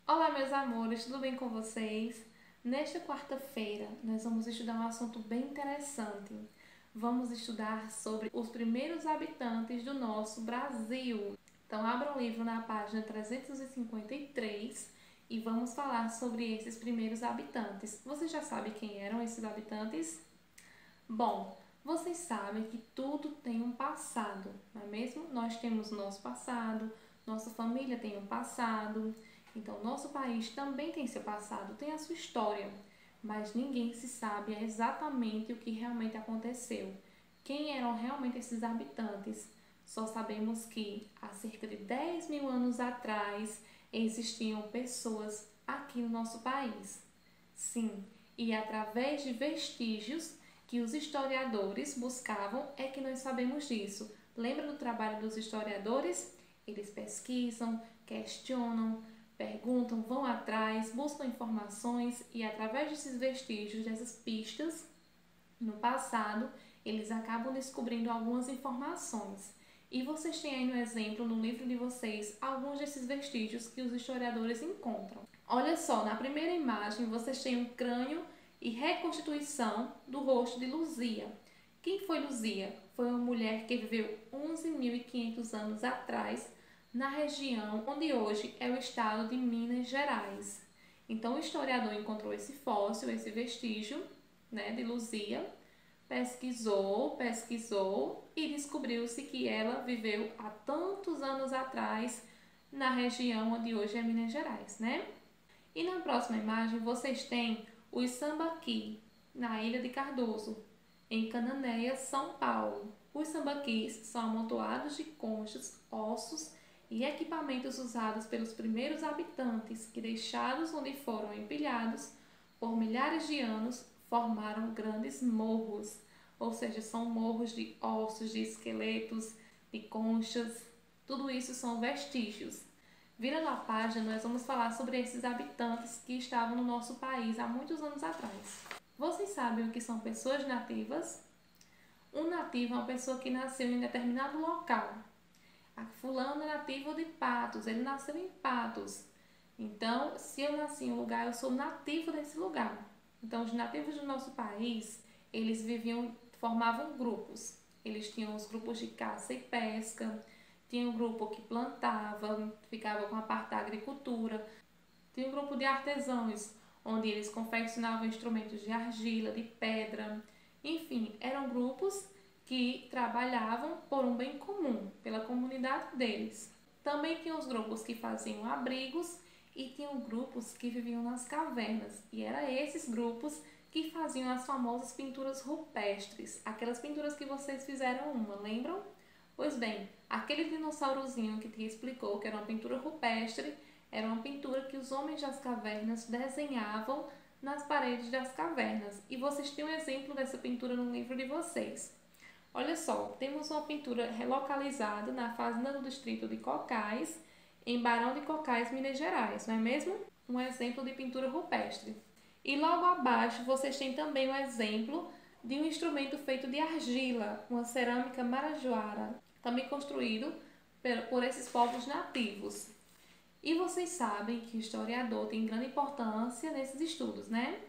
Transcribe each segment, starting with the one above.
Olá, meus amores, tudo bem com vocês? Nesta quarta-feira, nós vamos estudar um assunto bem interessante. Vamos estudar sobre os primeiros habitantes do nosso Brasil. Então, abra o livro na página 353 e vamos falar sobre esses primeiros habitantes. Você já sabe quem eram esses habitantes? Bom, vocês sabem que tudo tem um passado, não é mesmo? Nós temos nosso passado, nossa família tem um passado, então nosso país também tem seu passado, tem a sua história, mas ninguém se sabe exatamente o que realmente aconteceu. Quem eram realmente esses habitantes? Só sabemos que há cerca de 10 mil anos atrás existiam pessoas aqui no nosso país. Sim, e através de vestígios que os historiadores buscavam é que nós sabemos disso. Lembra do trabalho dos historiadores? Eles pesquisam, questionam, perguntam, vão atrás, buscam informações e através desses vestígios, dessas pistas, no passado, eles acabam descobrindo algumas informações. E vocês têm aí no exemplo, no livro de vocês, alguns desses vestígios que os historiadores encontram. Olha só, na primeira imagem vocês têm um crânio e reconstituição do rosto de Luzia. Quem foi Luzia? Foi uma mulher que viveu 11.500 anos atrás na região onde hoje é o estado de Minas Gerais. Então o historiador encontrou esse fóssil, esse vestígio, né, de Luzia, pesquisou e descobriu-se que ela viveu há tantos anos atrás na região onde hoje é Minas Gerais, né? E na próxima imagem vocês têm os sambaqui, na Ilha de Cardoso, em Cananéia, São Paulo. Os sambaquis são amontoados de conchas, ossos e equipamentos usados pelos primeiros habitantes que, deixados onde foram empilhados por milhares de anos, formaram grandes morros, ou seja, são morros de ossos, de esqueletos, de conchas. Tudo isso são vestígios. Virando a página, nós vamos falar sobre esses habitantes que estavam no nosso país há muitos anos atrás. Vocês sabem o que são pessoas nativas? Um nativo é uma pessoa que nasceu em determinado local. A fulano é nativo de Patos, ele nasceu em Patos. Então, se eu nasci em um lugar, eu sou nativo desse lugar. Então, os nativos do nosso país, eles viviam, formavam grupos. Eles tinham os grupos de caça e pesca, tinha um grupo que plantava, ficava com a parte da agricultura, tinha um grupo de artesãos, onde eles confeccionavam instrumentos de argila, de pedra, enfim, eram grupos que trabalhavam por um bem comum, pela comunidade deles. Também tinha os grupos que faziam abrigos e tinham grupos que viviam nas cavernas, e eram esses grupos que faziam as famosas pinturas rupestres, aquelas pinturas que vocês fizeram uma, lembram? Pois bem, aquele dinossaurozinho que te explicou que era uma pintura rupestre, era uma pintura que os homens das cavernas desenhavam nas paredes das cavernas. E vocês têm um exemplo dessa pintura no livro de vocês. Olha só, temos uma pintura relocalizada na fazenda do distrito de Cocais, em Barão de Cocais, Minas Gerais, não é mesmo? Um exemplo de pintura rupestre. E logo abaixo vocês têm também um exemplo de um instrumento feito de argila, uma cerâmica marajoara, também construído por esses povos nativos. E vocês sabem que o historiador tem grande importância nesses estudos, né?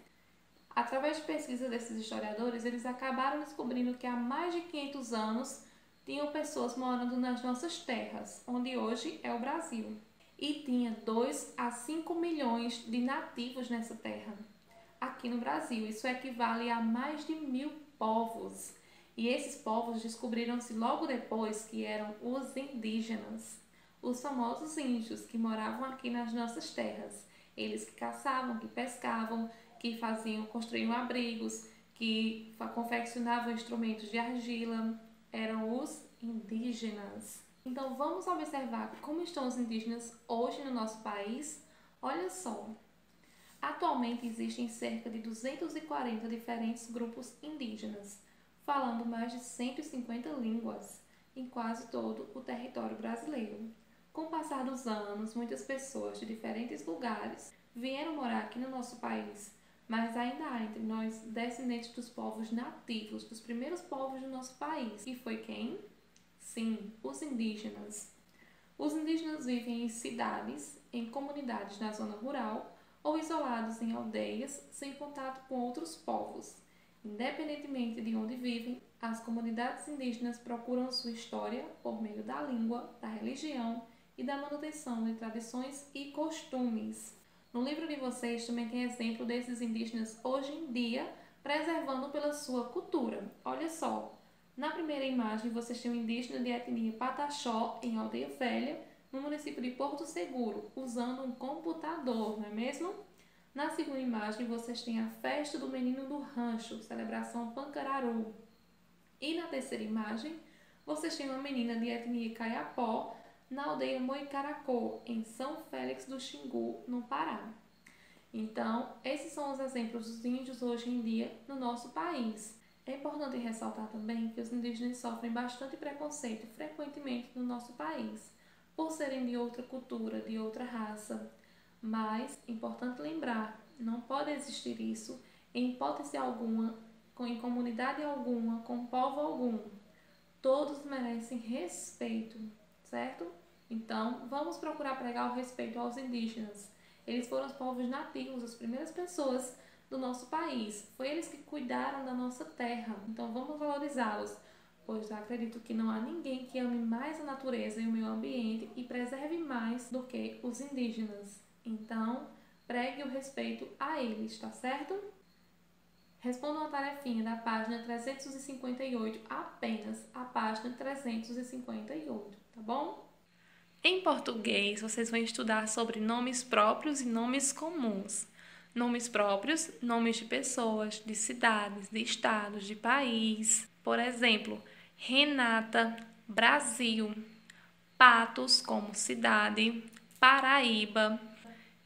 Através de pesquisa desses historiadores, eles acabaram descobrindo que há mais de 500 anos tinham pessoas morando nas nossas terras, onde hoje é o Brasil. E tinha 2 a 5 milhões de nativos nessa terra. Aqui no Brasil, isso equivale a mais de 1.000 povos. E esses povos descobriram-se logo depois que eram os indígenas, os famosos índios que moravam aqui nas nossas terras. Eles que caçavam, que pescavam, que faziam, construíam abrigos, que confeccionavam instrumentos de argila, eram os indígenas. Então vamos observar como estão os indígenas hoje no nosso país. Olha só, atualmente existem cerca de 240 diferentes grupos indígenas, falando mais de 150 línguas em quase todo o território brasileiro. Com o passar dos anos, muitas pessoas de diferentes lugares vieram morar aqui no nosso país, mas ainda há entre nós descendentes dos povos nativos, dos primeiros povos do nosso país. E foi quem? Sim, os indígenas. Os indígenas vivem em cidades, em comunidades na zona rural ou isolados em aldeias, sem contato com outros povos. Independentemente de onde vivem, as comunidades indígenas procuram sua história por meio da língua, da religião e da manutenção de tradições e costumes. No livro de vocês também tem exemplo desses indígenas hoje em dia, preservando pela sua cultura. Olha só, na primeira imagem vocês têm um indígena de etnia Pataxó, em Aldeia Velha, no município de Porto Seguro, usando um computador, não é mesmo? Na segunda imagem vocês têm a festa do Menino do Rancho, celebração Pancararu. E na terceira imagem vocês têm uma menina de etnia Caiapó, na aldeia Moicaracô, em São Félix do Xingu, no Pará. Então, esses são os exemplos dos índios hoje em dia no nosso país. É importante ressaltar também que os indígenas sofrem bastante preconceito frequentemente no nosso país, por serem de outra cultura, de outra raça. Mas, importante lembrar, não pode existir isso em hipótese alguma, em comunidade alguma, com povo algum. Todos merecem respeito, certo? Então, vamos procurar pregar o respeito aos indígenas. Eles foram os povos nativos, as primeiras pessoas do nosso país. Foi eles que cuidaram da nossa terra. Então, vamos valorizá-los, pois eu acredito que não há ninguém que ame mais a natureza e o meio ambiente e preserve mais do que os indígenas. Então, pregue o respeito a eles, tá certo? Responda uma tarefinha da página 358, apenas a página 358, tá bom? Em português, vocês vão estudar sobre nomes próprios e nomes comuns. Nomes próprios, nomes de pessoas, de cidades, de estados, de país. Por exemplo, Renata, Brasil. Patos, como cidade. Paraíba.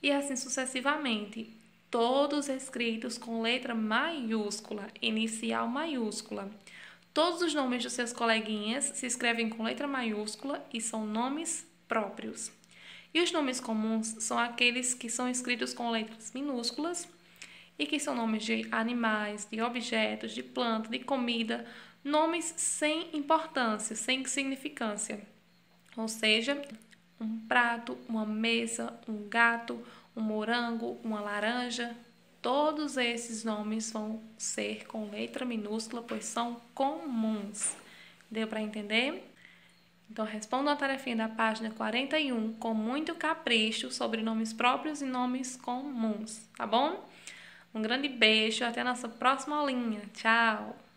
E assim sucessivamente. Todos escritos com letra maiúscula, inicial maiúscula. Todos os nomes dos seus coleguinhas se escrevem com letra maiúscula e são nomes próprios. E os nomes comuns são aqueles que são escritos com letras minúsculas e que são nomes de animais, de objetos, de planta, de comida, nomes sem importância, sem significância. Ou seja, um prato, uma mesa, um gato, um morango, uma laranja. Todos esses nomes vão ser com letra minúscula, pois são comuns. Deu para entender? Então, responda a tarefinha da página 41 com muito capricho sobre nomes próprios e nomes comuns, tá bom? Um grande beijo, até a nossa próxima aulinha. Tchau!